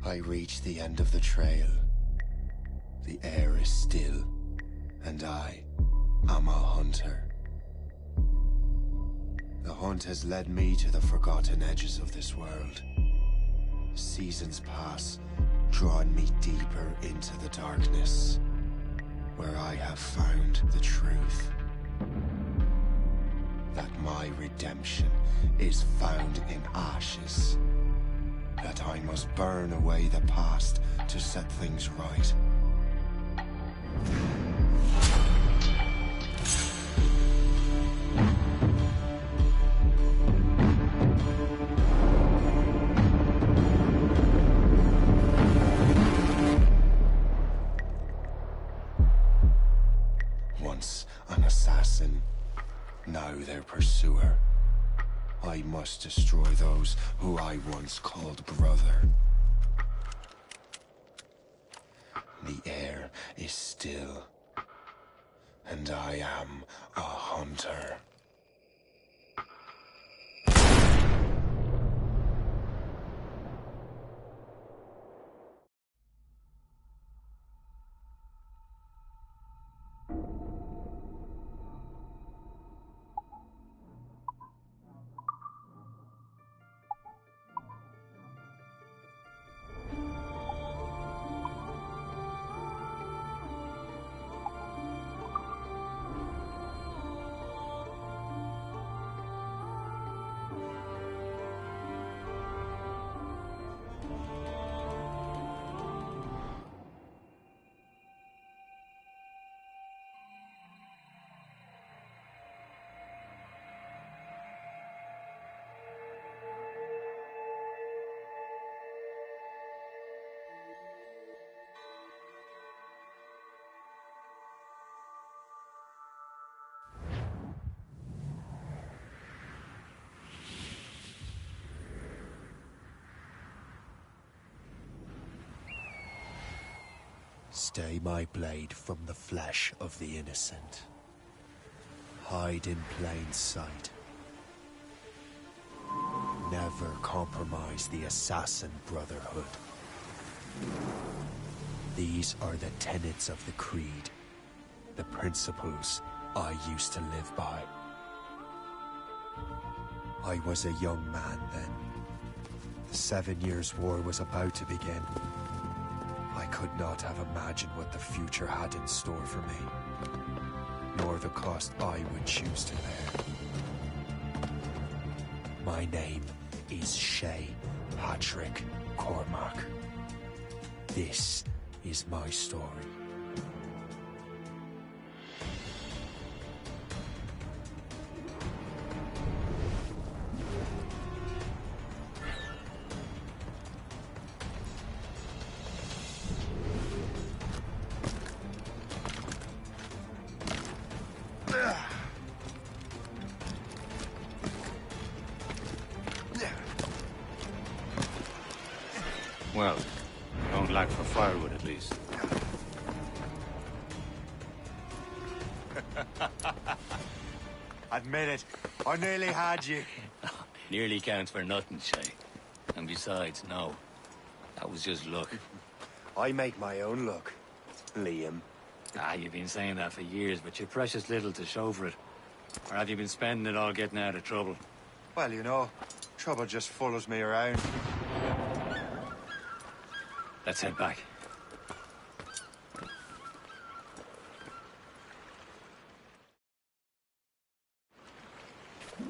I reach the end of the trail. The air is still, and I am a hunter. The hunt has led me to the forgotten edges of this world. Seasons pass, drawing me deeper into the darkness, where I have found the truth. That my redemption is found in ashes. That I must burn away the past to set things right. Once an assassin, now their pursuer. I must destroy those who I once called brother. The air is still, and I am a hunter. Stay my blade from the flesh of the innocent. Hide in plain sight. Never compromise the Assassin Brotherhood. These are the tenets of the Creed, the principles I used to live by. I was a young man then. The 7 Years' War was about to begin. I could not have imagined what the future had in store for me, nor the cost I would choose to bear. My name is Shay Patrick Cormac. This is my story. Well, don't lack for firewood at least. Admit it, I nearly had you. Nearly counts for nothing, Shay. And besides, no. That was just luck. I make my own luck, Liam. You've been saying that for years, but you're precious little to show for it. Or have you been spending it all getting out of trouble? Well, you know, trouble just follows me around. Let's head back.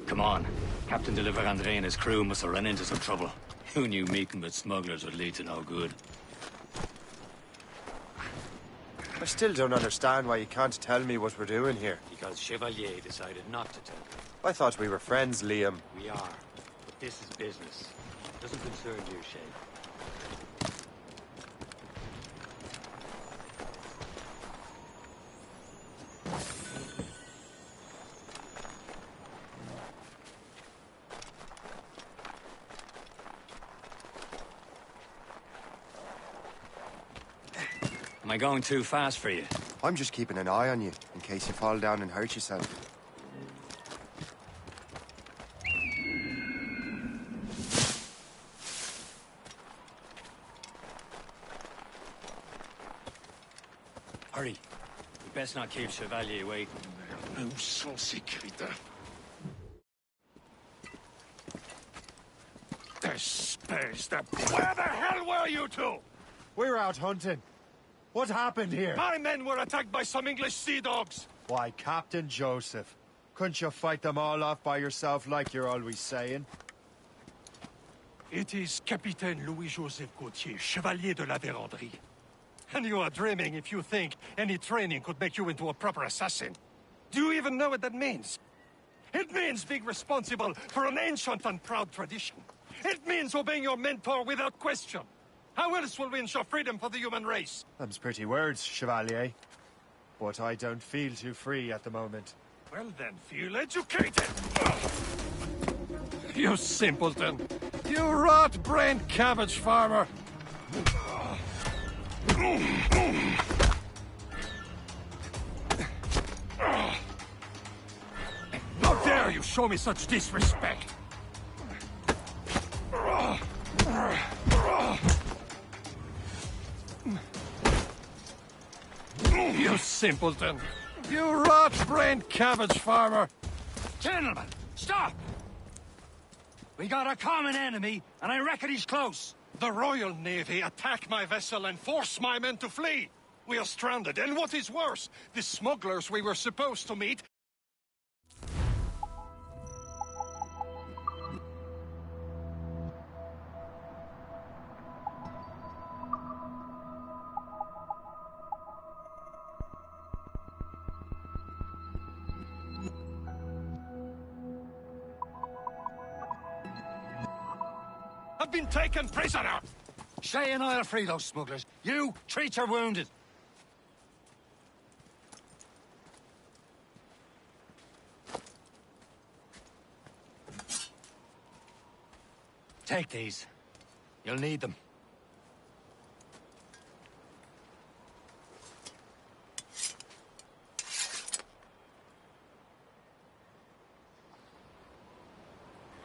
Come on. Captain de Andre and his crew must have run into some trouble. Who knew meeting with smugglers would lead to no good? I still don't understand why you can't tell me what we're doing here. Because Chevalier decided not to tell me. I thought we were friends, Liam. We are. But this is business. It doesn't concern you, Shay. Am I going too fast for you? I'm just keeping an eye on you, in case you fall down and hurt yourself. Best not keep Chevalier waiting. Nous sont sécuritaires. Espèce de... Where the hell were you two? We're out hunting. What happened here? My men were attacked by some English sea dogs. Why, Captain Joseph. Couldn't you fight them all off by yourself like you're always saying? It is Capitaine Louis-Joseph Gauthier, Chevalier de la Vérendrye. And you are dreaming if you think any training could make you into a proper assassin. Do you even know what that means? It means being responsible for an ancient and proud tradition. It means obeying your mentor without question. How else will we ensure freedom for the human race? Them's pretty words, Chevalier. But I don't feel too free at the moment. Well then, feel educated! You simpleton! You rot-brained cabbage farmer! How dare you show me such disrespect! You simpleton! You rot-brained cabbage farmer! Gentlemen, stop! We got a common enemy, and I reckon he's close. The Royal Navy attack my vessel and force my men to flee! We are stranded, and what is worse, the smugglers we were supposed to meet... have been taken prisoner! Shay and I'll free those smugglers. You, treat your wounded. Take these. You'll need them.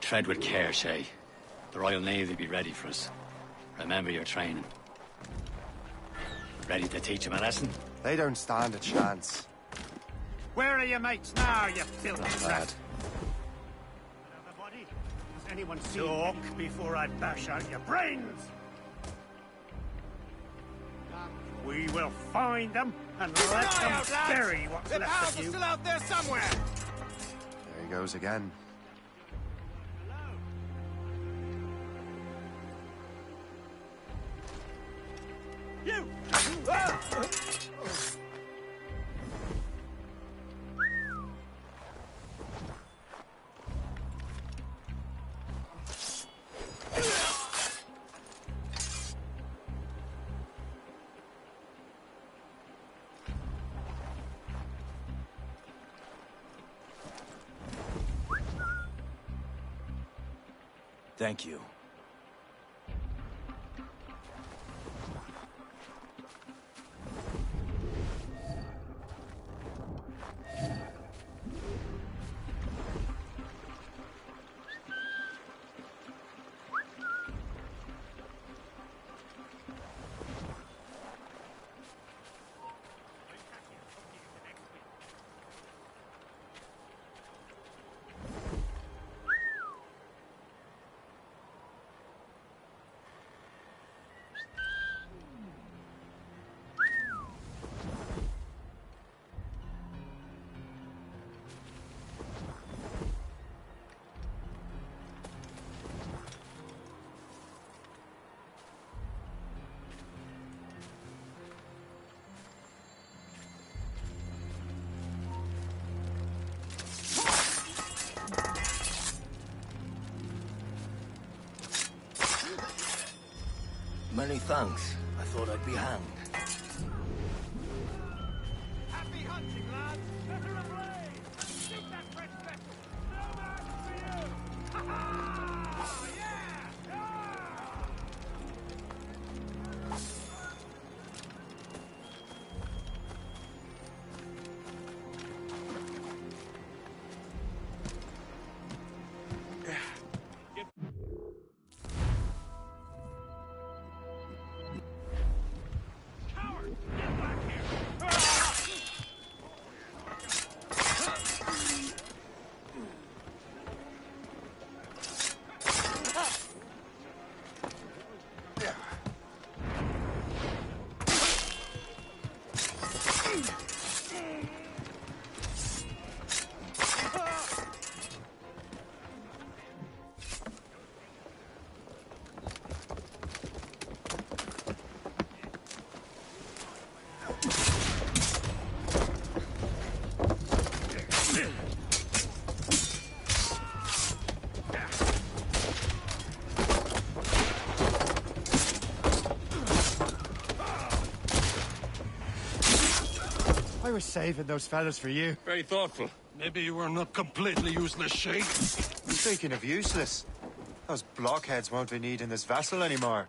Tread with care, Shay. The Royal Navy will be ready for us. Remember your training. Ready to teach them a lesson? They don't stand a chance. Where are your mates now, you filthy Bad. rat? Everybody, has anyone seen Talk before I bash out your brains? We will find them and let them bury what's left of you. still out there somewhere! There he goes again. You! Thank you. Many thanks. I thought I'd be hanged. Happy hunting, lads! Better ablaze! Shoot that French vessel! No match for you! Ha-ha! Yeah! I was saving those fellas for you. Very thoughtful. Maybe you were not completely useless, Shay. Speaking of useless, those blockheads won't be needing this vessel anymore.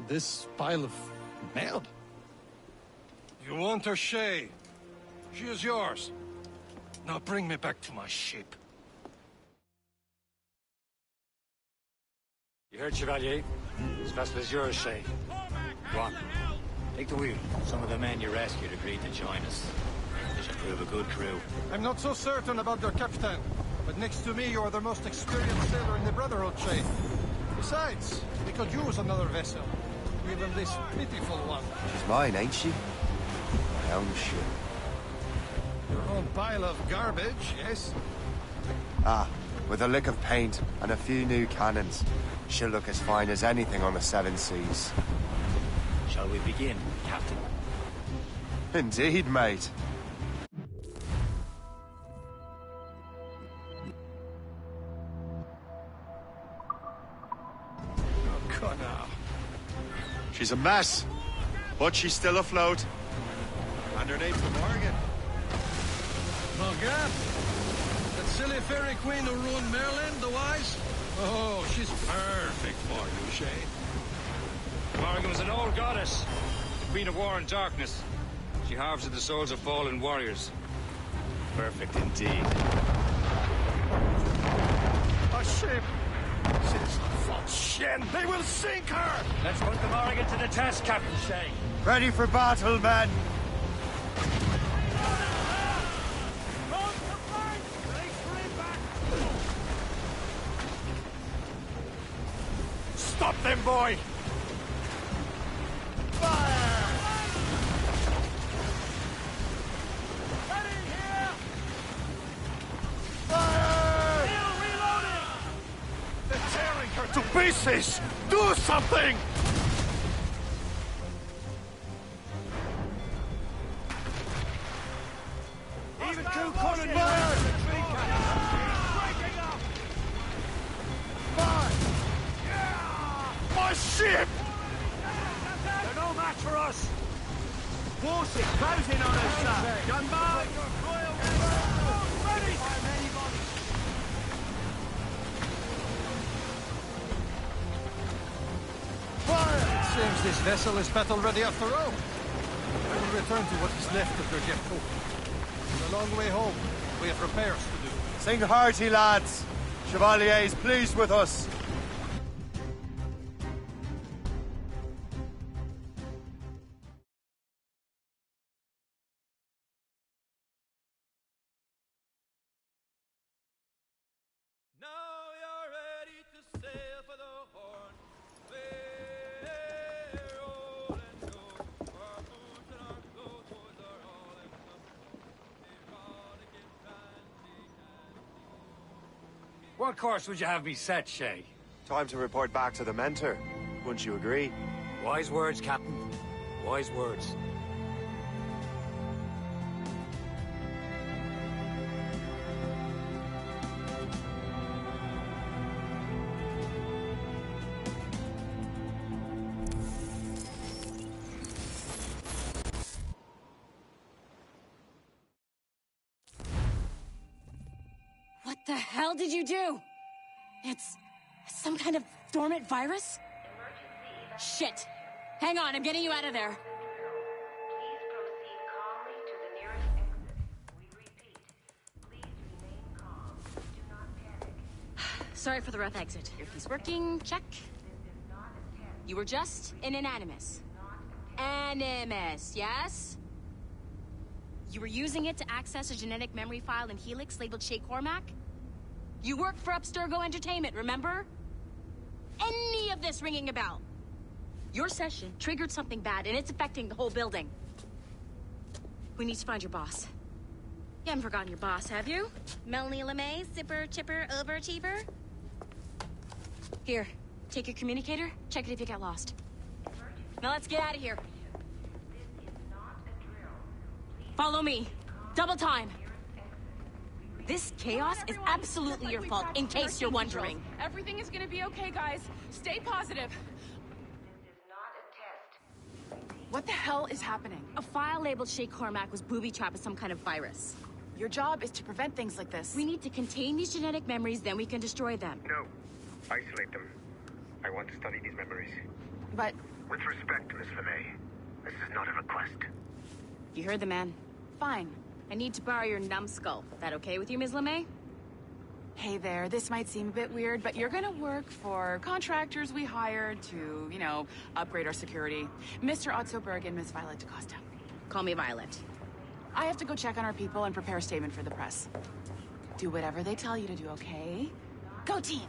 This pile of mud. You want her, Shay? She is yours. Now bring me back to my ship. You heard, Chevalier? This vessel is yours, Shay. Go on. Take the wheel. Some of the men you rescued agreed to join us. They should prove a good crew. I'm not so certain about their captain, but next to me you are the most experienced sailor in the Brotherhood, Shay. Besides, we could use another vessel. Even this pitiful one. She's mine, ain't she? My own ship. Your own pile of garbage, yes? Ah, with a lick of paint and a few new cannons. She'll look as fine as anything on the Seven Seas. Shall we begin, Captain? Indeed, mate. Oh, Connor. She's a mess, but she's still afloat. And her name's Morgan. Morgan? That silly fairy queen who ruined Merlin, the wise? Oh, she's perfect for you, Shay. Morgan was an old goddess, the queen of war and darkness. She harvested the souls of fallen warriors. Perfect indeed. A ship! Citizen von Shen! They will sink her! Let's put the Morgan to the test, Captain Shay. Ready for battle, men! Stop them, boy! Fire! Ready here! Fire! Still reloading! They're tearing her to pieces! Do something! Even two couldn't fire! Breaking up! Fire! My ship! They're no match for us! Warship closing on us, sir! Gunboat! Ready! Fire! It seems this vessel is battle ready after all. We will return to what is left of their depot. It's a long way home. We have repairs to do. Sing hearty, lads. Chevalier is pleased with us. What course would you have me set, Shay? Time to report back to the mentor. Wouldn't you agree? Wise words, Captain. Wise words. What the hell did you do? It's some kind of dormant virus? Shit! Hang on, I'm getting you out of there. Please proceed calmly to the nearest exit. We repeat, please remain calm. Do not panic. Sorry for the rough exit. Earpiece working, check. You were just in an Animus. Animus, yes? You were using it to access a genetic memory file in Helix labeled Shay Cormac? You worked for Abstergo Entertainment, remember? Any of this ringing a bell? Your session triggered something bad, and it's affecting the whole building. We need to find your boss. You haven't forgotten your boss, have you? Melanie LeMay, zipper, chipper, overachiever? Here, take your communicator, check it if you get lost. Now let's get out of here. Follow me. Double time. This chaos is absolutely your fault, in case you're wondering. Everything is gonna be okay, guys. Stay positive. This is not a test. What the hell is happening? A file labeled Shay Cormac was booby-trapped with some kind of virus. Your job is to prevent things like this. We need to contain these genetic memories, then we can destroy them. No. Isolate them. I want to study these memories. But With respect, Miss LeMay, this is not a request. You heard the man. fine. I need to borrow your numbskull. That okay with you, Ms. LeMay? Hey there, this might seem a bit weird, but you're gonna work for contractors we hired to, you know, upgrade our security. Mr. Otto Berg and Miss Violet DaCosta. Call me Violet. I have to go check on our people and prepare a statement for the press. Do whatever they tell you to do, okay? Go team!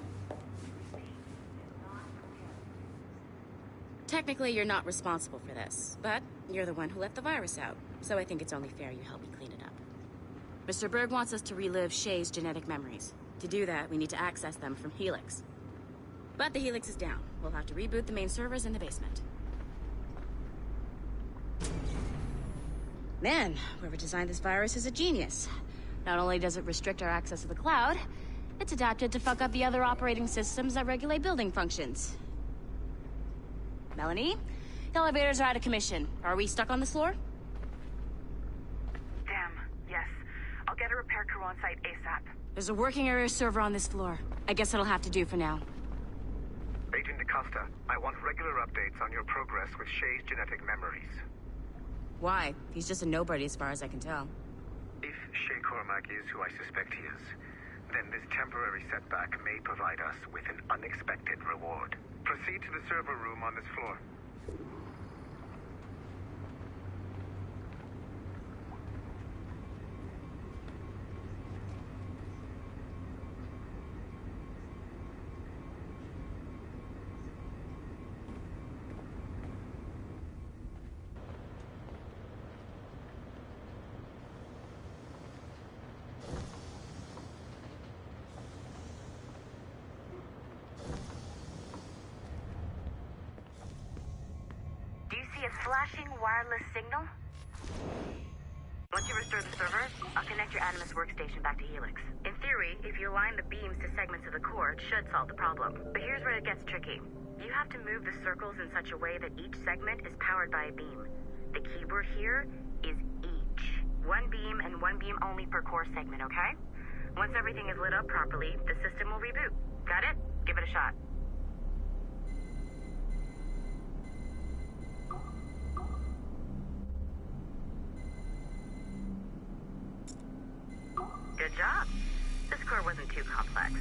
Technically, you're not responsible for this, but you're the one who let the virus out, so I think it's only fair you help me clean it up. Mr. Berg wants us to relive Shay's genetic memories. To do that, we need to access them from Helix. But the Helix is down. We'll have to reboot the main servers in the basement. Man, whoever designed this virus is a genius. Not only does it restrict our access to the cloud, it's adapted to fuck up the other operating systems that regulate building functions. Melanie? The elevators are out of commission. Are we stuck on this floor? Damn, yes. I'll get a repair crew on site ASAP. There's a working area server on this floor. I guess it'll have to do for now. Agent DaCosta, I want regular updates on your progress with Shay's genetic memories. Why? He's just a nobody as far as I can tell. If Shay Cormac is who I suspect he is, then this temporary setback may provide us with an unexpected reward. Proceed to the server room on this floor. Do you see a flashing wireless signal? Once you restore the server, I'll connect your Animus workstation back to Helix. In theory, if you align the beams to segments of the core, it should solve the problem. But here's where it gets tricky. You have to move the circles in such a way that each segment is powered by a beam. The keyword here is each. One beam and one beam only per core segment, okay? Once everything is lit up properly, the system will reboot. Got it? Give it a shot. Good job. This core wasn't too complex.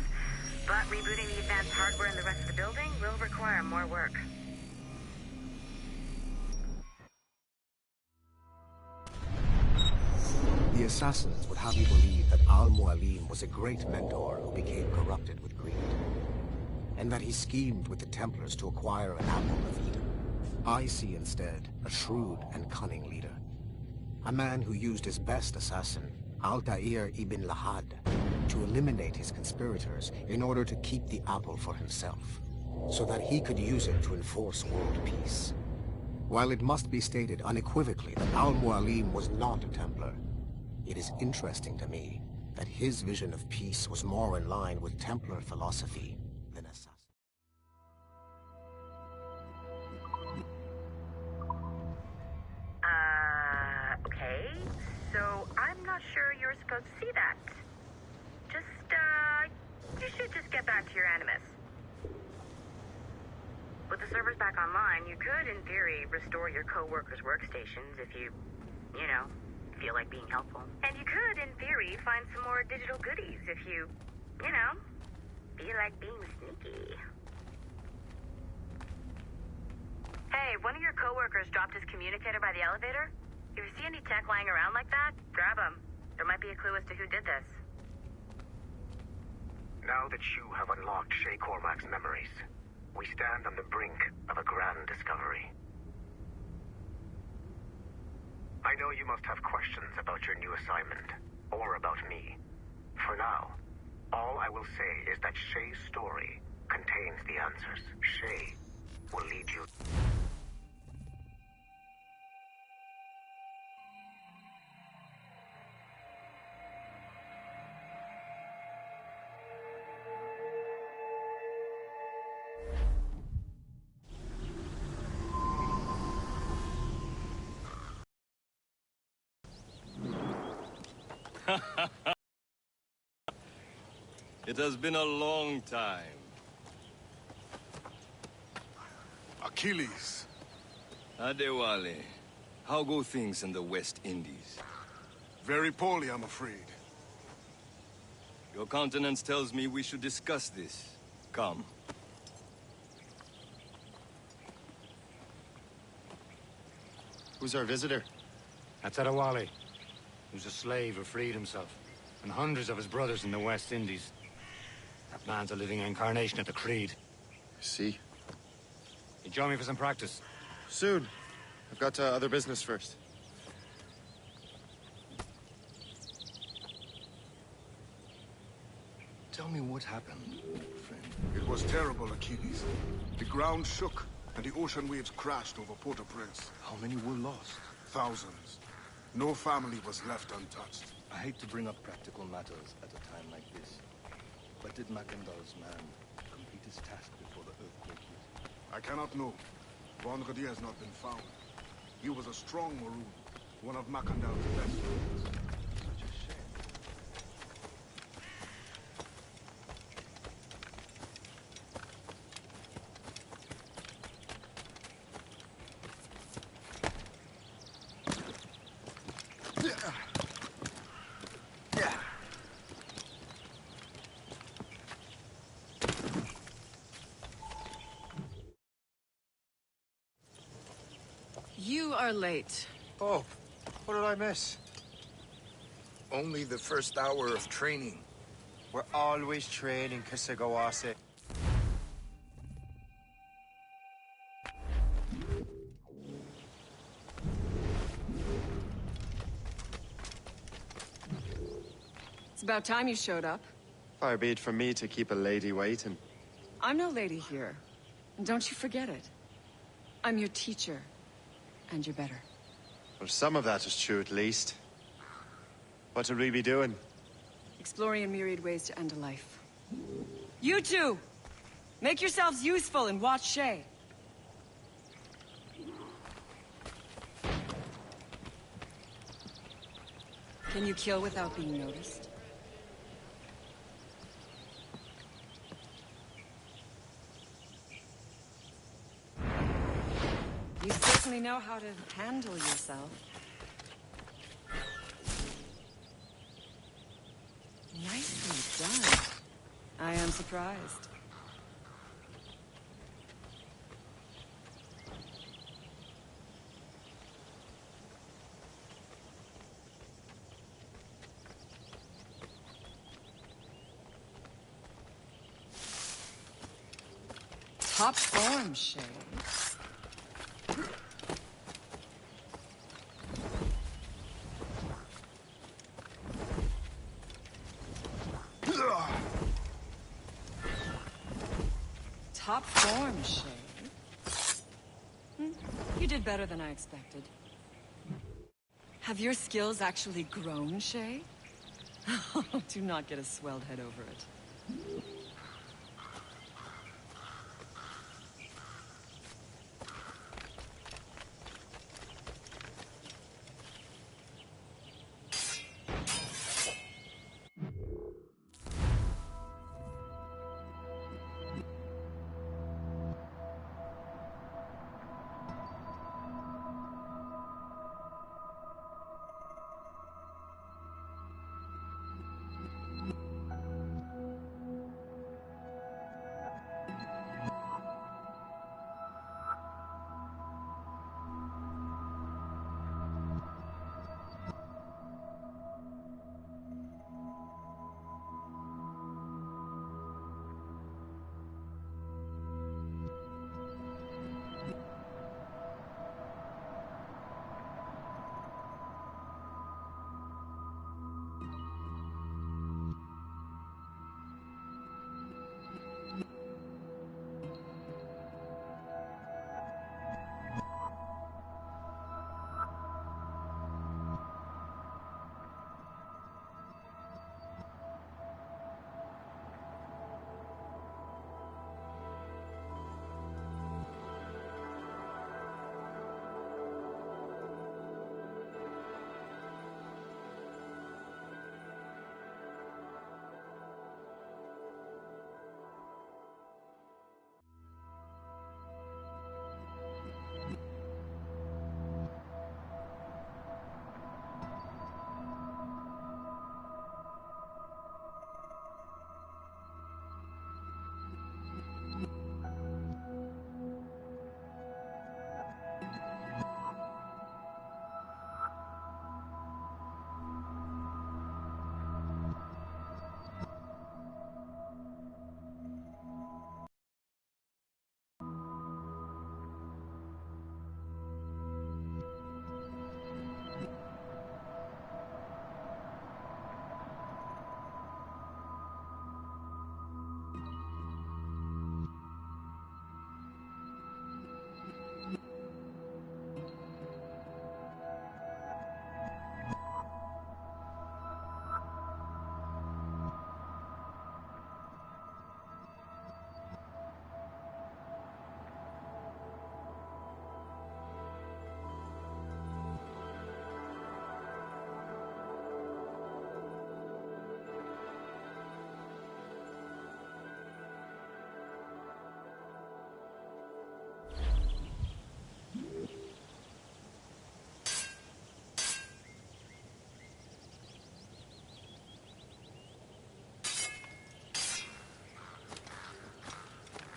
But rebooting the advanced hardware in the rest of the building will require more work. The assassins would have you believe that Al-Mualim was a great mentor who became corrupted with greed, and that he schemed with the Templars to acquire an apple of Eden. I see instead a shrewd and cunning leader, a man who used his best assassin, Altair ibn Lahad, to eliminate his conspirators in order to keep the apple for himself, so that he could use it to enforce world peace. While it must be stated unequivocally that Al-Mualim was not a Templar, it is interesting to me that his vision of peace was more in line with Templar philosophy than assassin. Okay. So, I'm not sure you're supposed to see that. You should just get back to your Animus. With the servers back online, you could, in theory, restore your co-workers' workstations if you feel like being helpful. And you could, in theory, find some more digital goodies if you feel like being sneaky. Hey, one of your co-workers dropped his communicator by the elevator. If you see any tech lying around like that, grab them. There might be a clue as to who did this. Now that you have unlocked Shay Cormac's memories, We stand on the brink of a grand discovery. I know you must have questions about your new assignment, or about me. For now, all I will say is that Shay's story contains the answers. Shay will lead you. It has been a long time. Achilles. Adewale, how go things in the West Indies? Very poorly, I'm afraid. Your countenance tells me we should discuss this. Come. Who's our visitor? That's Adewale, who's a slave who freed himself, and hundreds of his brothers in the West Indies. That man's a living incarnation of the Creed. See? You join me for some practice? Soon. I've got other business first. Tell me what happened, friend. It was terrible, Achilles. The ground shook, and the ocean waves crashed over Port-au-Prince. How many were lost? Thousands. No family was left untouched. I hate to bring up practical matters at a time like this. But did Macandal's man complete his task before the earthquake hit? I cannot know. Vendredi has not been found. He was a strong Maroon, one of Macandal's best friends. Such a shame. You are late. Oh, what did I miss? Only the first hour of training. We're always training, Kisagawase. It's about time you showed up. Far be it from me to keep a lady waiting. I'm no lady here. And don't you forget it. I'm your teacher. And you're better. Well, some of that is true, at least. What would we be doing? Exploring a myriad ways to end a life. You two! Make yourselves useful and watch Shay. Can you kill without being noticed? You certainly know how to handle yourself. Nicely done. I am surprised. Top form, Shay. Top form, Shay. You did better than I expected. Have your skills actually grown, Shay? Do not get a swelled head over it.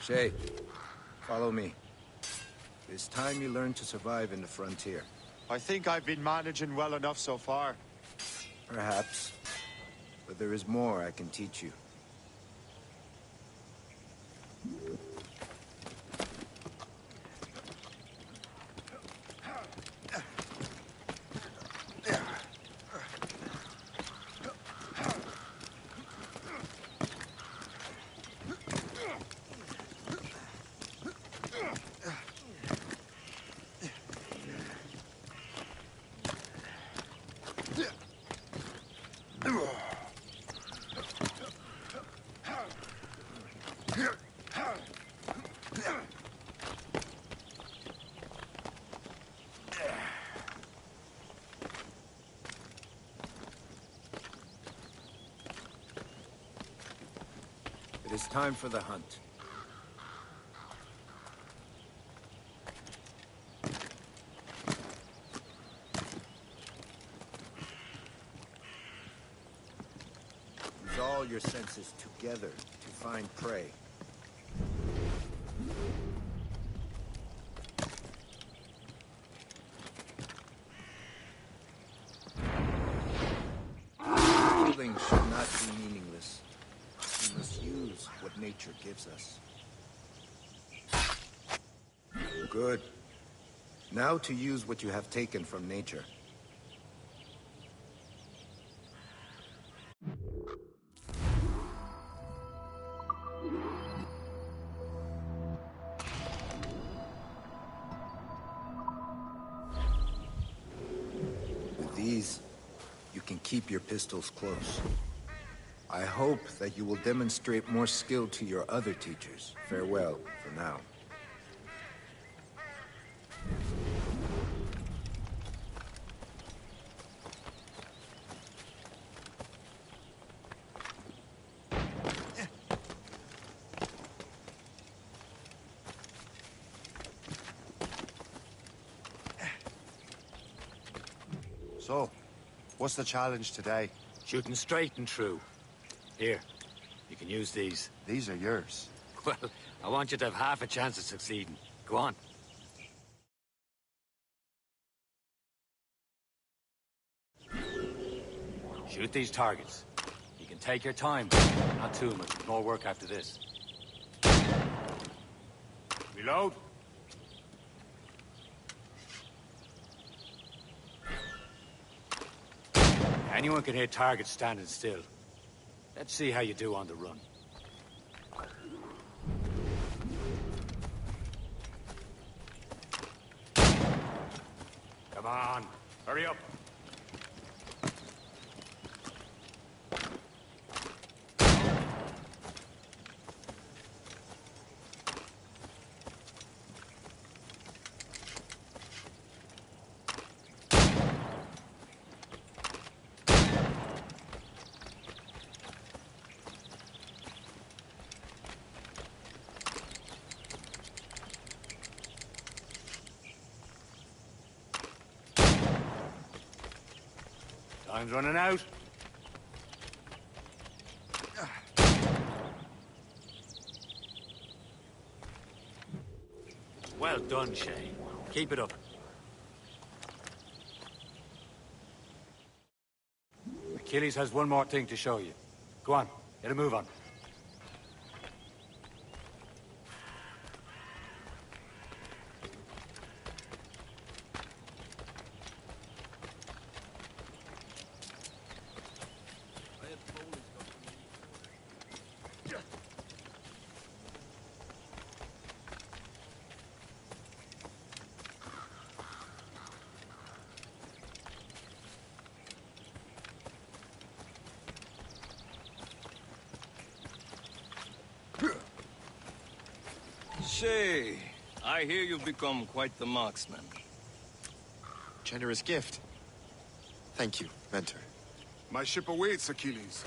Shay, follow me. It's time you learn to survive in the frontier. I think I've been managing well enough so far. Perhaps. But there is more I can teach you. It is time for the hunt. Use all your senses together to find prey. Killing should not be meaningless. We must use what nature gives us. Good. Now to use what you have taken from nature. With these, you can keep your pistols close. I hope that you will demonstrate more skill to your other teachers. Farewell, for now. So, what's the challenge today? Shooting straight and true. Here, you can use these. These are yours. Well, I want you to have half a chance of succeeding. Go on. Shoot these targets. You can take your time. Not too much. More work after this. Reload. Anyone can hit targets standing still. Let's see how you do on the run. Come on, hurry up. Time's running out. Well done, Shay. Keep it up. Achilles has one more thing to show you. Go on, get a move on. Shay, I hear you've become quite the marksman. Generous gift. Thank you, Mentor. My ship awaits, Achilles.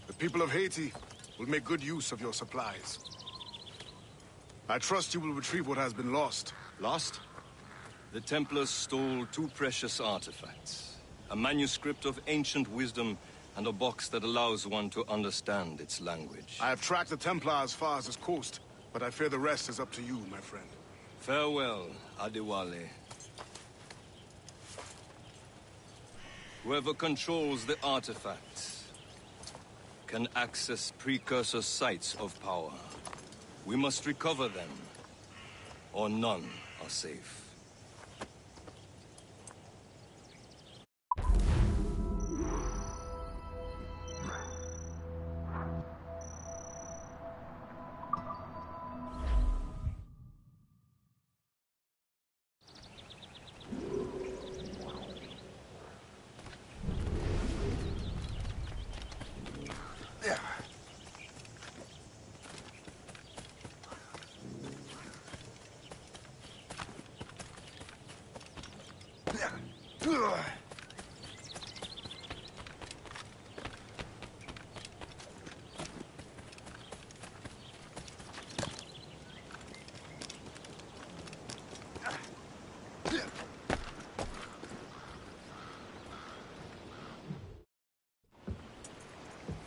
The people of Haiti will make good use of your supplies. I trust you will retrieve what has been lost. Lost? The Templars stole two precious artifacts. A manuscript of ancient wisdom and a box that allows one to understand its language. I have tracked the Templar as far as this coast. But I fear the rest is up to you, my friend. Farewell, Adewale. Whoever controls the artifacts can access precursor sites of power. We must recover them, or none are safe.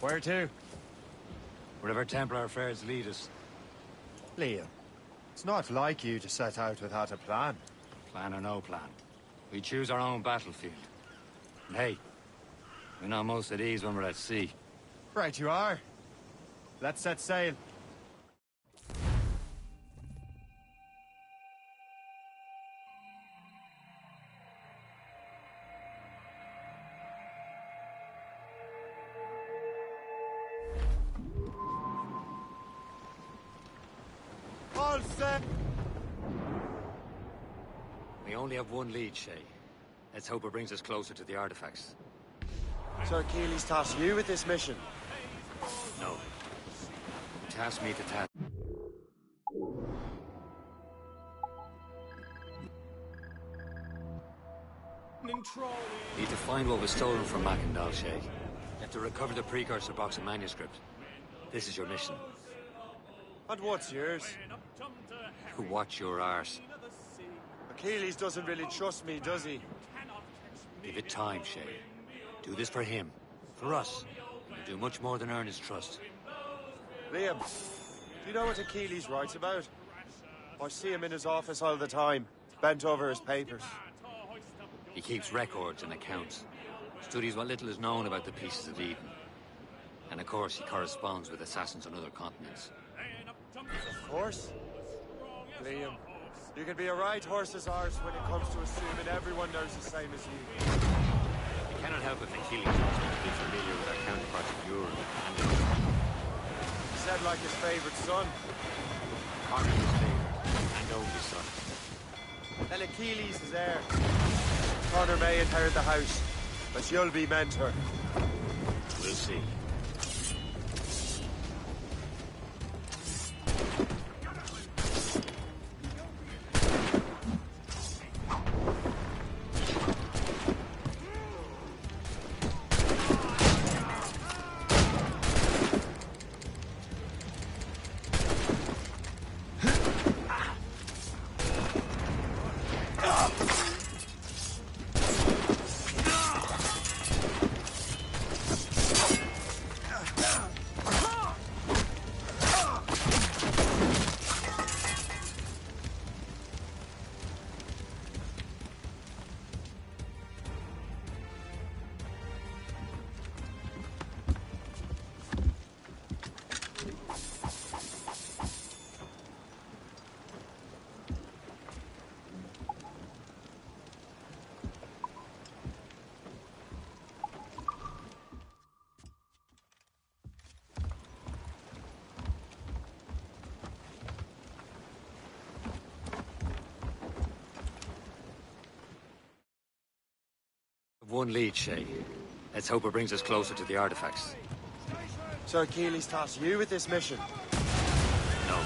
Where to? Wherever Templar affairs lead us. Liam, it's not like you to set out without a plan. Plan or no plan. We choose our own battlefield. And hey, we're not most at ease when we're at sea. Right you are. Let's set sail. All set. We only have one lead, Shay. Let's hope it brings us closer to the artifacts. So Achilles tasked you with this mission? No. He tasked me to task. Need to find what was stolen from Mackendal, Shay. You have to recover the precursor box of manuscript. This is your mission. And what's yours? Watch your arse. Achilles doesn't really trust me, does he? Give it time, Shay. Do this for him. For us. You'll do much more than earn his trust. Liam, do you know what Achilles writes about? I see him in his office all the time, bent over his papers. He keeps records and accounts. Studies what little is known about the Pieces of Eden. And of course, he corresponds with assassins on other continents. Of course. Liam, you can be a right horse's arse when it comes to assuming everyone knows the same as you. We cannot help but Achilles wants to be familiar with our counterparts in Europe and He said like his favorite son. Partner his favorite and only son. Then Achilles is heir. Connor may inherit the house, but you'll be mentor. We'll see. One lead, Shay. Let's hope it brings us closer to the artifacts. So Achilles tasked you with this mission? No.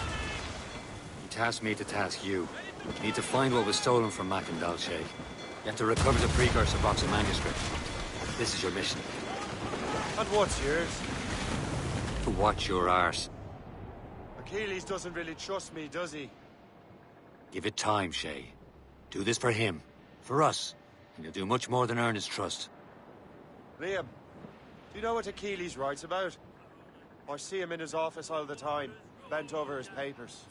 He tasked me to task you. You need to find what was stolen from Mackendal, Shay. You have to recover the precursor box of manuscript. This is your mission. And what's yours? To watch your arse. Achilles doesn't really trust me, does he? Give it time, Shay. Do this for him. For us. And you'll do much more than earn his trust. Liam, do you know what Achilles writes about? I see him in his office all the time, bent over his papers.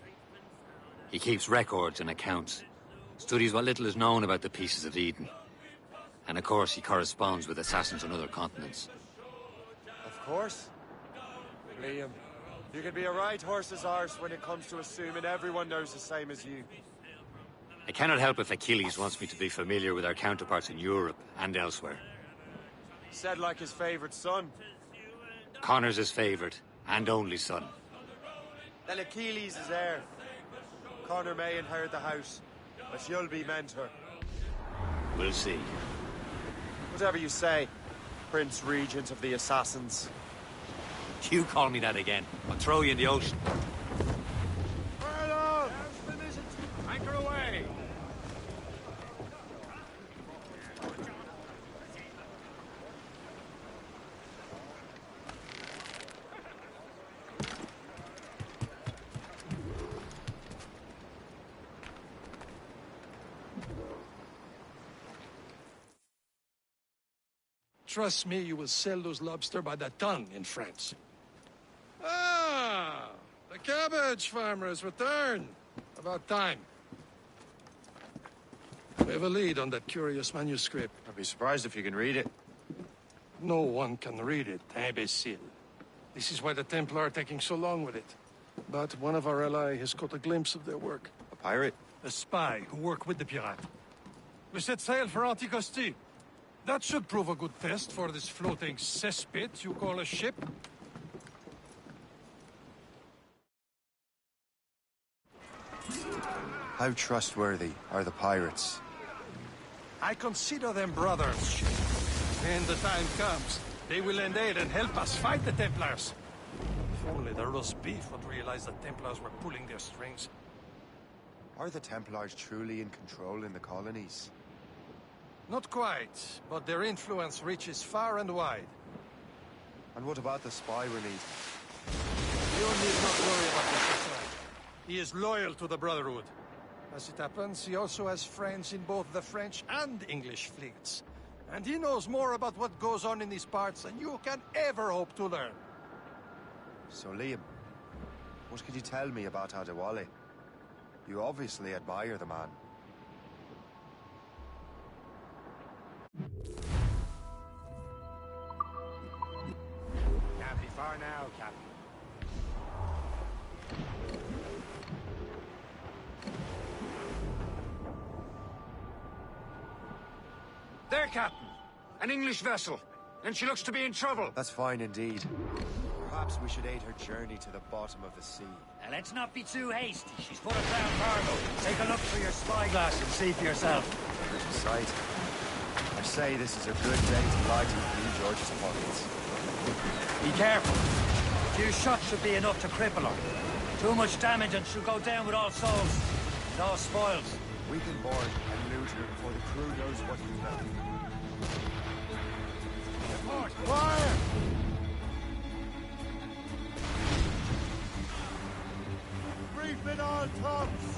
He keeps records and accounts, studies what little is known about the Pieces of Eden. And of course, he corresponds with assassins on other continents. Of course. Liam, you can be a right horse's arse when it comes to assuming everyone knows the same as you. I cannot help if Achilles wants me to be familiar with our counterparts in Europe and elsewhere. Said like his favorite son. Connor's his favorite and only son. Then Achilles is heir. Connor may inherit the house, but you'll be mentor. We'll see. Whatever you say, Prince Regent of the Assassins. You call me that again, I'll throw you in the ocean. Furlong! Anchor away! Trust me, you will sell those lobster by the ton in France. Ah, the cabbage farmer has returned. About time. We have a lead on that curious manuscript. I'd be surprised if you can read it. No one can read it, imbecile. This is why the Templar are taking so long with it. But one of our allies has caught a glimpse of their work. A pirate? A spy who worked with the pirate. We set sail for Anticosti. That should prove a good test for this floating cesspit you call a ship. How trustworthy are the pirates? I consider them brothers. When the time comes, they will lend aid and help us fight the Templars. If only the roast beef would realize the Templars were pulling their strings. Are the Templars truly in control in the colonies? Not quite, but their influence reaches far and wide. And what about the spy we need? You need not worry about the Templars. He is loyal to the Brotherhood. As it happens, he also has friends in both the French and English fleets. And he knows more about what goes on in these parts than you can ever hope to learn. So, Liam, what could you tell me about Adewale? You obviously admire the man. Can't be far now, Captain. There, Captain. An English vessel. And she looks to be in trouble. That's fine indeed. Perhaps we should aid her journey to the bottom of the sea. Now, let's not be too hasty. She's full of crown cargo. Take a look through your spyglass and see for yourself. There's a sight. I say this is a good day to lighten King George's pockets. Be careful. A few shots should be enough to cripple her. Too much damage and she'll go down with all souls. And all spoils. We can board and loot her before the crew knows what we've done. Report! Fire! Brief in all tongues!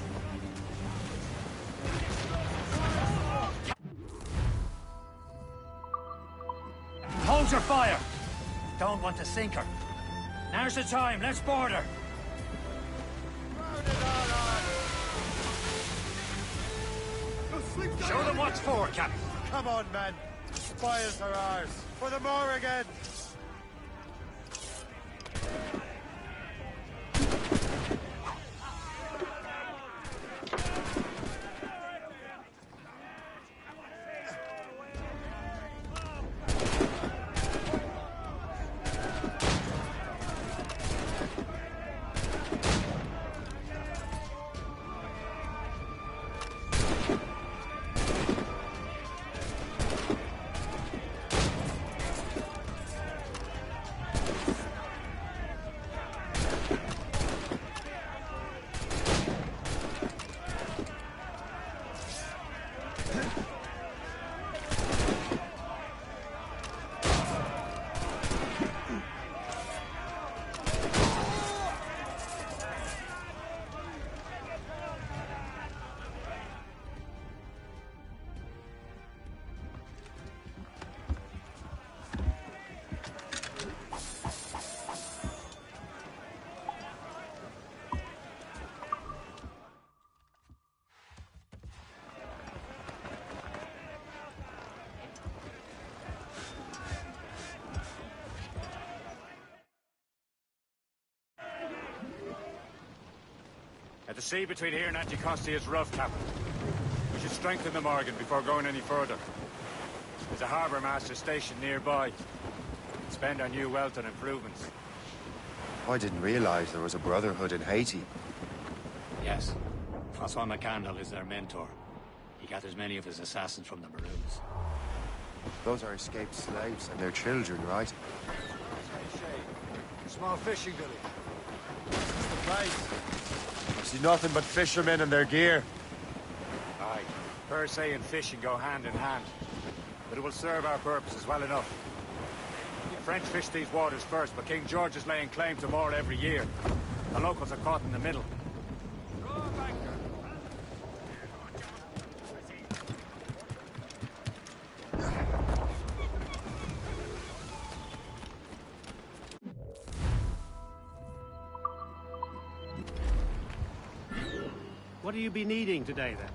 Hold your fire! Don't want to sink her. Now's the time, let's board her! Show them what's for, Captain. Come on, men. Spoils are ours. For the Morrigan! The sea between here and Anticosti is rough, Captain. We should strengthen the Morgan before going any further. There's a harbour master stationed nearby. Spend our new wealth on improvements. I didn't realize there was a brotherhood in Haiti. Yes. Francois McCandle is their mentor. He gathers many of his assassins from the Maroons. Those are escaped slaves and their children, right? Small fishing village. This is the place. I see nothing but fishermen and their gear. Aye. Per se and fishing go hand in hand. But it will serve our purposes well enough. The French fish these waters first, but King George is laying claim to more every year. The locals are caught in the middle. What will you be needing today, then?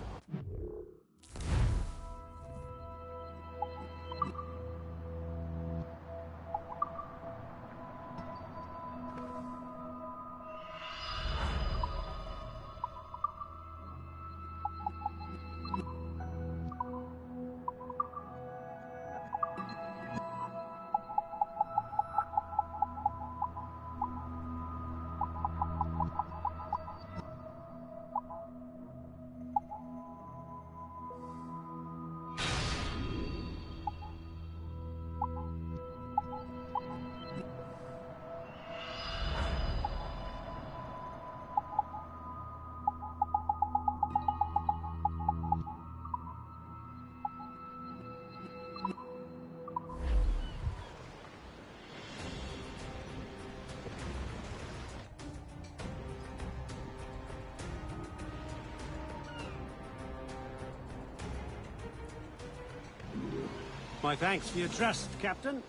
My thanks for your trust, Captain.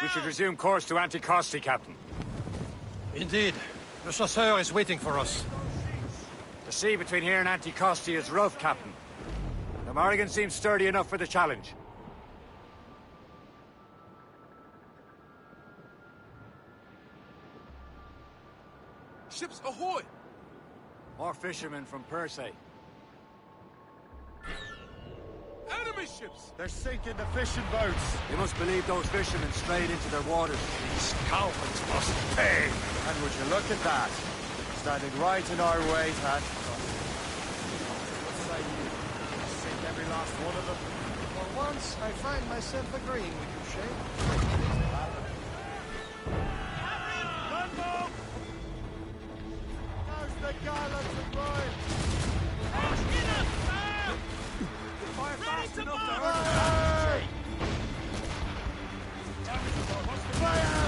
We should resume course to Anticosti, Captain. Indeed. Le Chasseur is waiting for us. The sea between here and Anticosti is rough, Captain. The Morrigan seems sturdy enough for the challenge. Ships ahoy! More fishermen from Persay. Enemy ships! They're sinking the fishing boats. You must believe those fishermen strayed into their waters. These cowboys must pay! And would you look at that? Standing right in our way, Tad. What say you? Sink every last one of them? For once, I find myself agreeing with you, Shay. Gunboat! How's the gallants and Ryan? Fire fast enough to hurt them! Fire!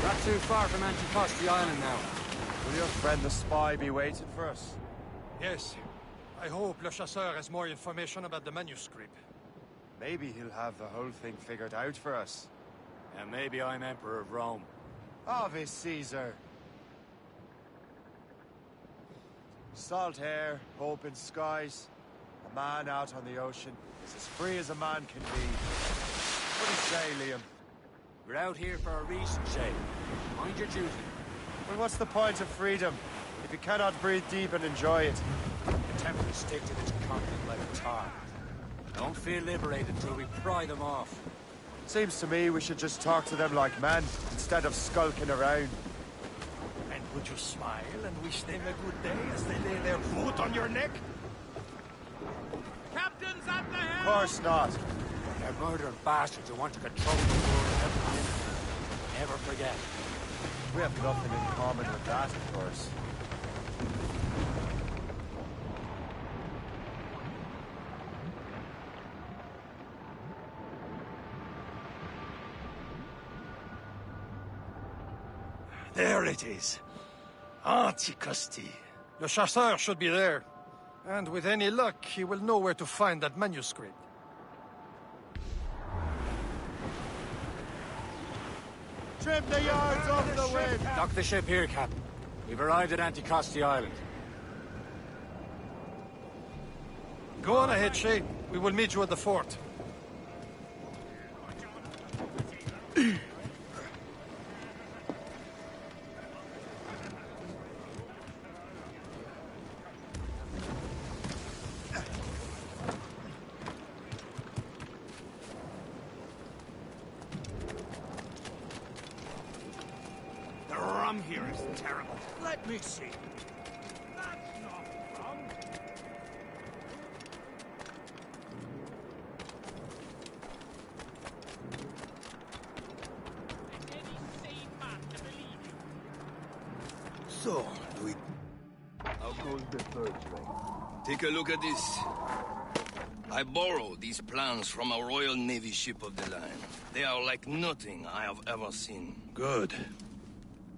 Not too far from Anticosti Island now. Will your friend the spy be waiting for us? Yes. I hope Le Chasseur has more information about the manuscript. Maybe he'll have the whole thing figured out for us. And maybe I'm Emperor of Rome. Ave Caesar! Salt air, open skies. A man out on the ocean is as free as a man can be. What do you say, Liam? We're out here for a reason, Shay. Mind your duty. Well, what's the point of freedom if you cannot breathe deep and enjoy it? The Templars stick to this continent like tar. Don't feel liberated till we pry them off. Seems to me we should just talk to them like men, instead of skulking around. And would you smile and wish them a good day as they lay their foot on your neck? Captain's at the helm! Of course not. They're murdering bastards who want to control the world every minute. Never forget. We have nothing in common with that, of course. There it is. Anticosti. Le Chasseur should be there. And with any luck, he will know where to find that manuscript. Trim the yards off the wind! Dock the ship here, Captain. We've arrived at Anticosti Island. Go on ahead, Shay. We will meet you at the fort. The rum here is terrible. Let me see. That's not rum. So, Louis. How goes the third train? Take a look at this. I borrowed these plans from a Royal Navy ship of the line. They are like nothing I have ever seen. Good.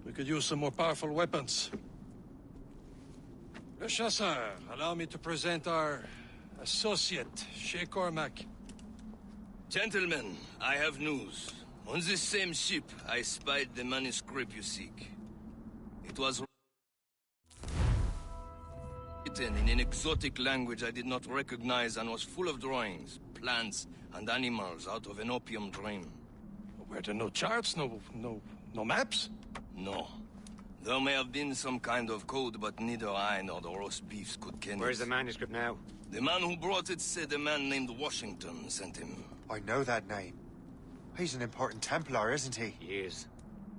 We could use some more powerful weapons. Le Chasseur, allow me to present our associate, Shay Cormac. Gentlemen, I have news. On this same ship, I spied the manuscript you seek. It was written in an exotic language I did not recognize and was full of drawings, plants, and animals out of an opium dream. Were there no charts, no maps? No. There may have been some kind of code, but neither I nor the roast beefs could ken it. Where's the manuscript now? The man who brought it said a man named Washington sent him. I know that name. He's an important Templar, isn't he? He is.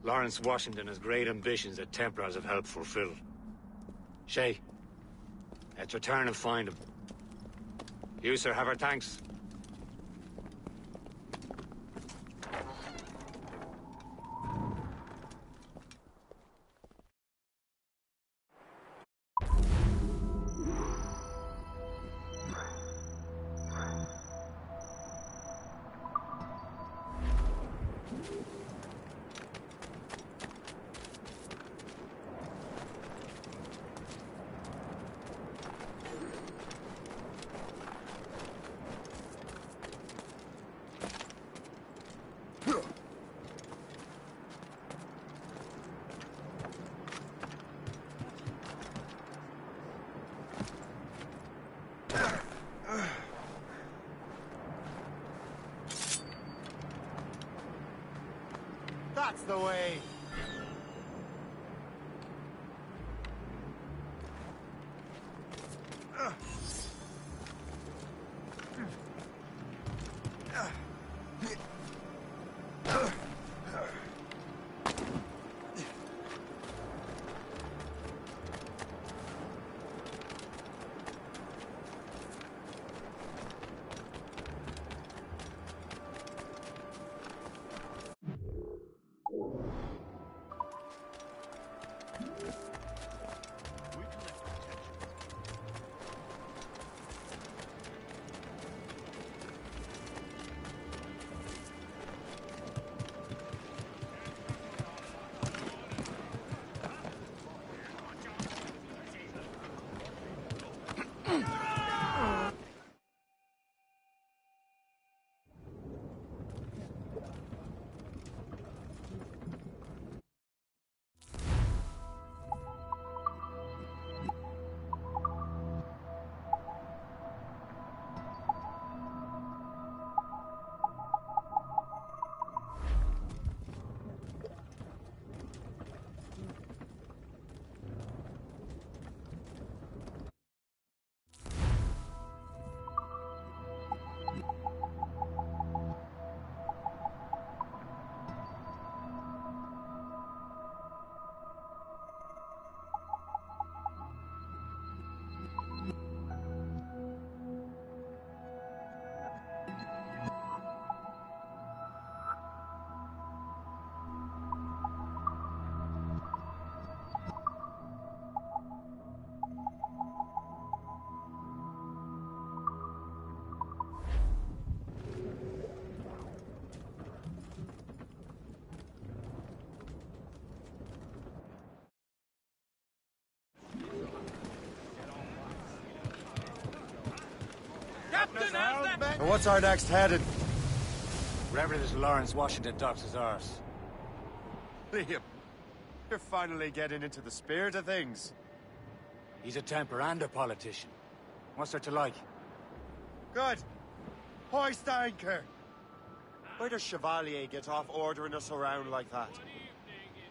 Lawrence Washington has great ambitions that Templars have helped fulfill. Shay, let's return and find him. You, sir, have our thanks. That's the way! And what's our next heading? Wherever this Lawrence Washington docks is ours. Liam, you're finally getting into the spirit of things. He's a temper and a politician. What's there to like? Good. Hoist anchor. Where does Chevalier get off ordering us around like that?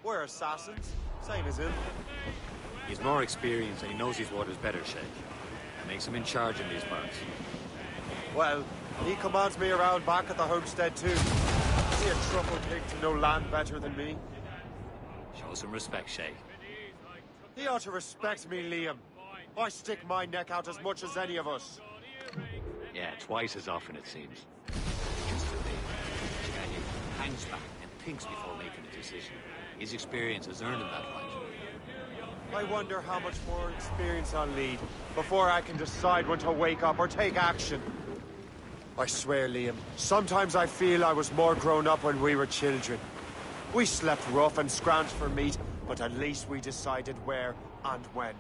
We're assassins, same as him. He's more experienced and he knows these waters better, Sheikh. That makes him in charge in these parts. Well, he commands me around back at the homestead too. Is he a truffle pig to know land better than me? Show some respect, Sheikh. He ought to respect me, Liam. I stick my neck out as much as any of us. Yeah, twice as often it seems. Just a bit. Chevalier hangs back and thinks before making a decision. His experience has earned him that right. I wonder how much more experience I'll need before I can decide when to wake up or take action. I swear, Liam, sometimes I feel I was more grown up when we were children. We slept rough and scrounged for meat, but at least we decided where and when.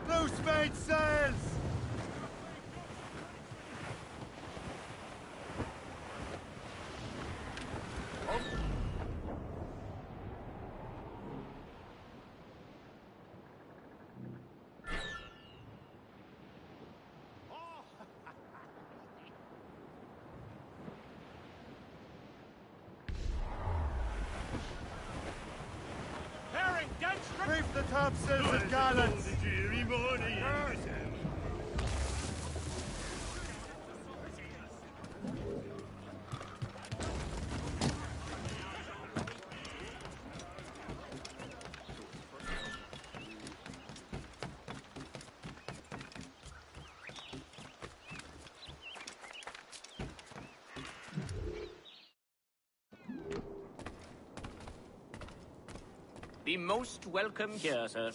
Loose mainsails! Reef the topsails and gallants! Be most welcome here, sir.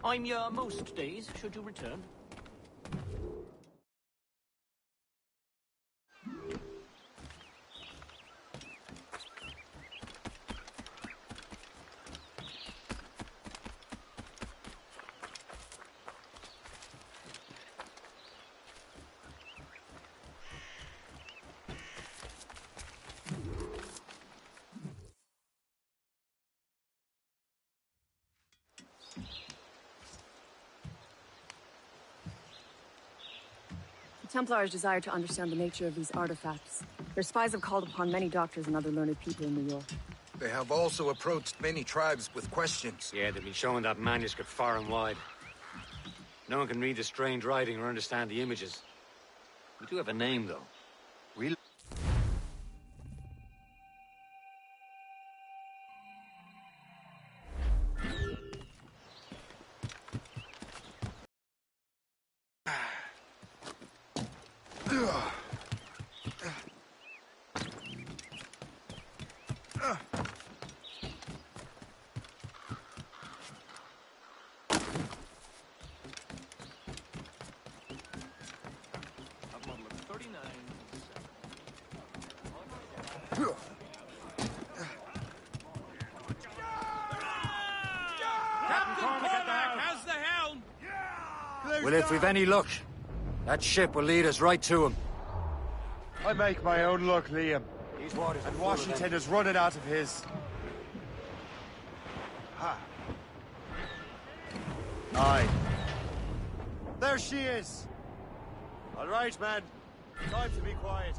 I'm here most days, should you return. The Templars desire to understand the nature of these artifacts. Their spies have called upon many doctors and other learned people in New York. They have also approached many tribes with questions. Yeah, they've been showing that manuscript far and wide. No one can read the strange writing or understand the images. We do have a name, though. We'll... Well, if we've any luck, that ship will lead us right to him. I make my own luck, Liam. These waters are And full of Washington them. is running out of his. Ha. Aye. There she is. All right, man. Time to be quiet.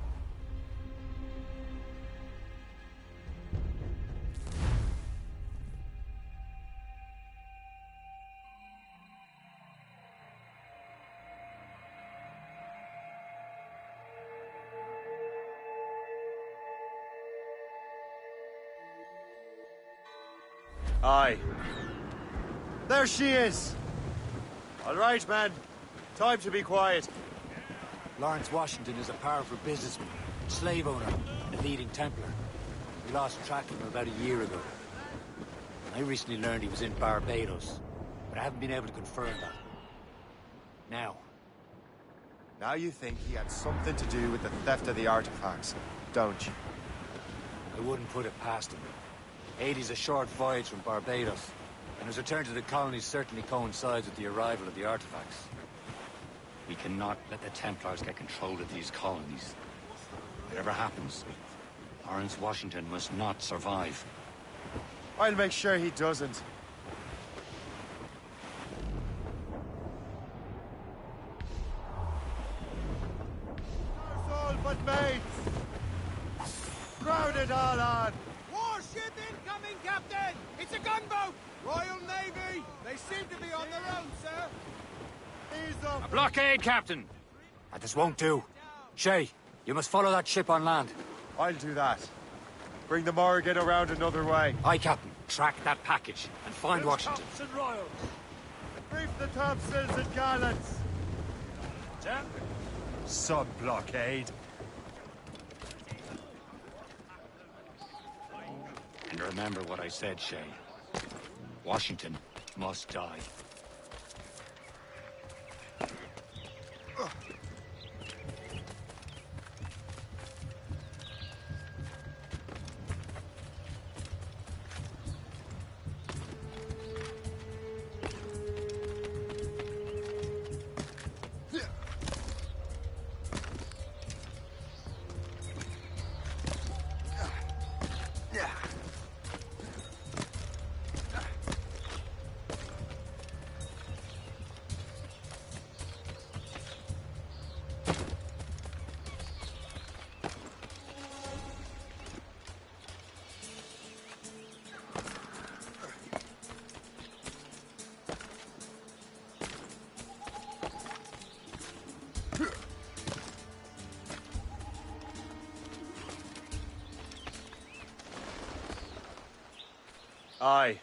Aye. There she is. All right, man. Time to be quiet. Lawrence Washington is a powerful businessman, slave owner, and a leading Templar. We lost track of him about a year ago. I recently learned he was in Barbados, but I haven't been able to confirm that. Now you think he had something to do with the theft of the artifacts, don't you? I wouldn't put it past him. Haiti's a short voyage from Barbados, and his return to the colonies certainly coincides with the arrival of the artifacts. We cannot let the Templars get control of these colonies. Whatever happens, Lawrence Washington must not survive. I'll make sure he doesn't. All but mates! Crowd it all on! Warship incoming, Captain! It's a gunboat! Royal Navy! They seem to be on their own, sir! A blockade, Captain! This won't do. Shay, you must follow that ship on land. I'll do that. Bring the Morrigan around another way. Aye, Captain. Track that package and find Washington. And Royals. Brief the topsails and gallants. Sub-blockade. And remember what I said, Shay. Washington must die. Aye.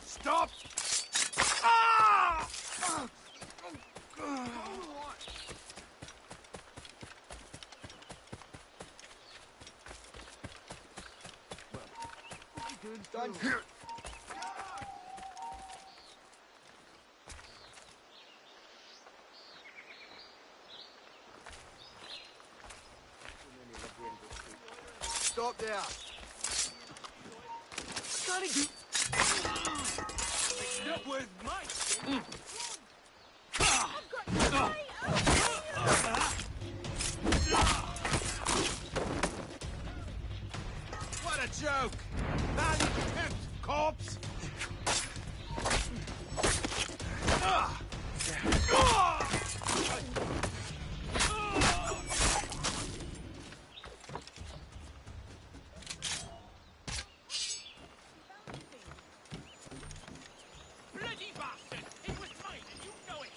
Stop! Done. Stop there. Stop with Mike. What a joke! Value kept, corpse! Bloody bastard! It was mine and you know it!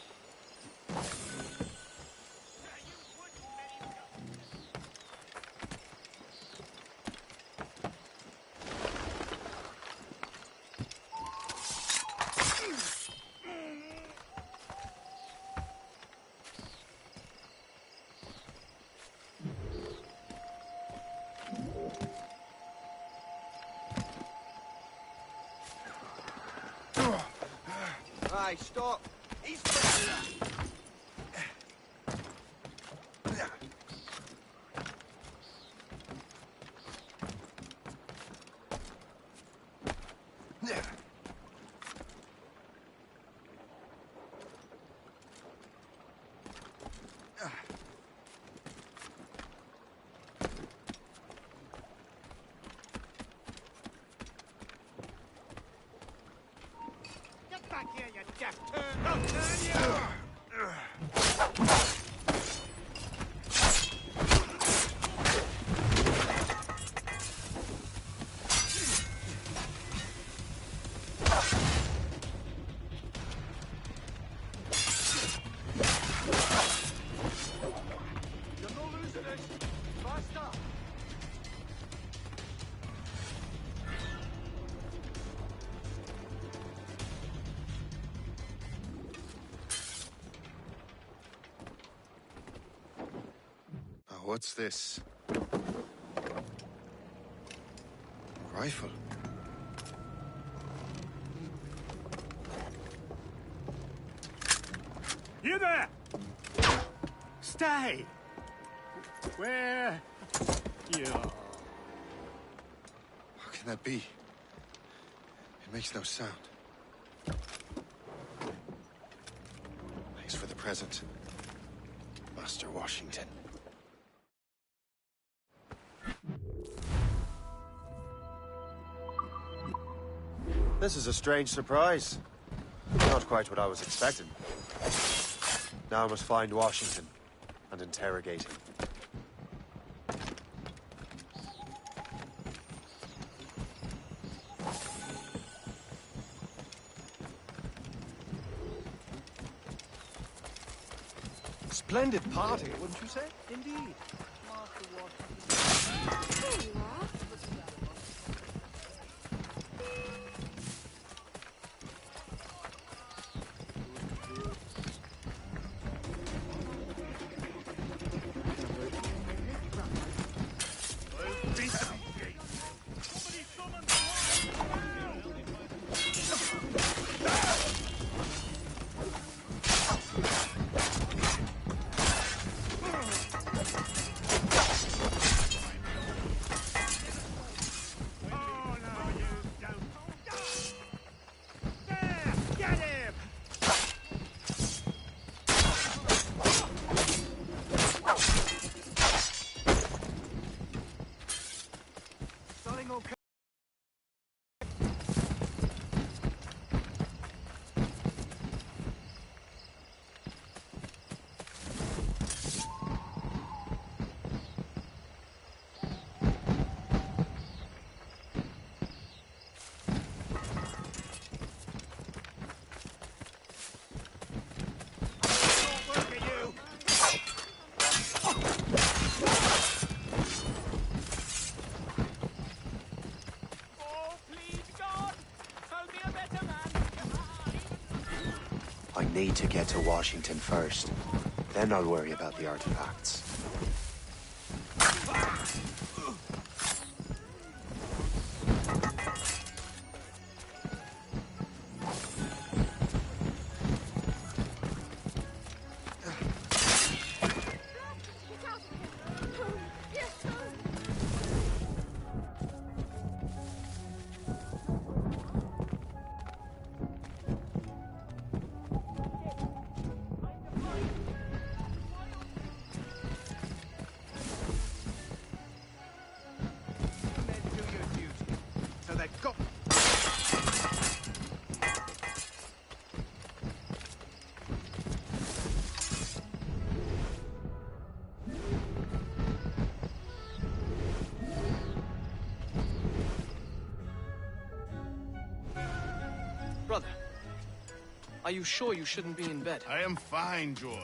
Aye, stop. He's... Get back here, you deaf turd! Don't turn you! What's this? A rifle? You there! Stay! Where... you... How can that be? It makes no sound. Thanks for the present, Master Washington. This is a strange surprise. Not quite what I was expecting. Now I must find Washington and interrogate him. Splendid party, wouldn't you say? Indeed. Master Washington. There you are. I need to get to Washington first. Then I'll worry about the artifacts. Brother, are you sure you shouldn't be in bed? I am fine, George.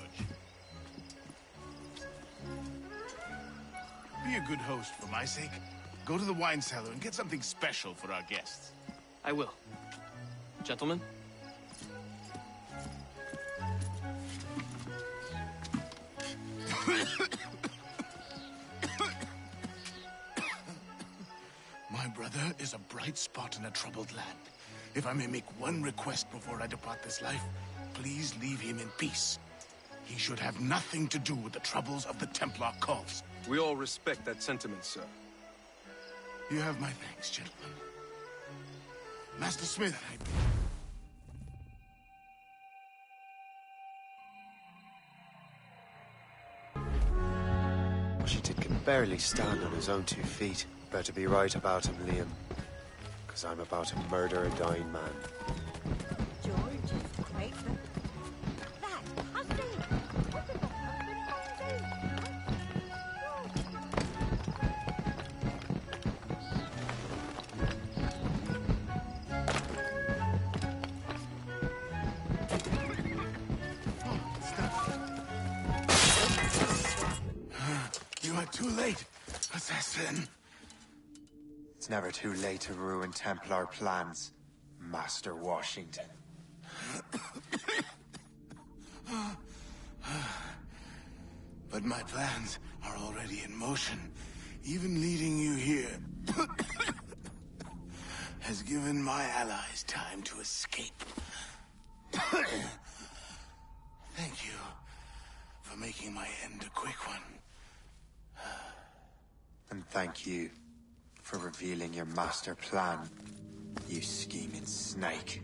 Be a good host for my sake. Go to the wine cellar and get something special for our guests. I will. Gentlemen? My brother is a bright spot in a troubled land. If I may make one request before I depart this life, please leave him in peace. He should have nothing to do with the troubles of the Templar cause. We all respect that sentiment, sir. You have my thanks, gentlemen. Master Smith, Washington can barely stand on his own 2 feet. Better be right about him, Liam. Because I'm about to murder a dying man. George is great. That husky! What the fuck you are too late, assassin. It's never too late to ruin Templar plans, Master Washington. But my plans are already in motion. Even leading you here has given my allies time to escape. Thank you for making my end a quick one. And thank you for revealing your master plan, you scheming snake.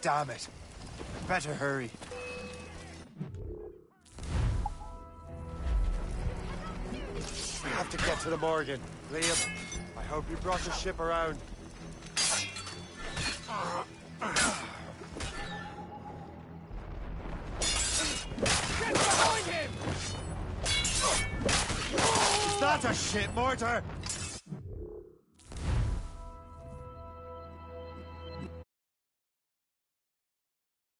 Damn it. Better hurry. We have to get to the Morgan. Liam, I hope you brought the ship around. Get behind him! Is that a shit mortar?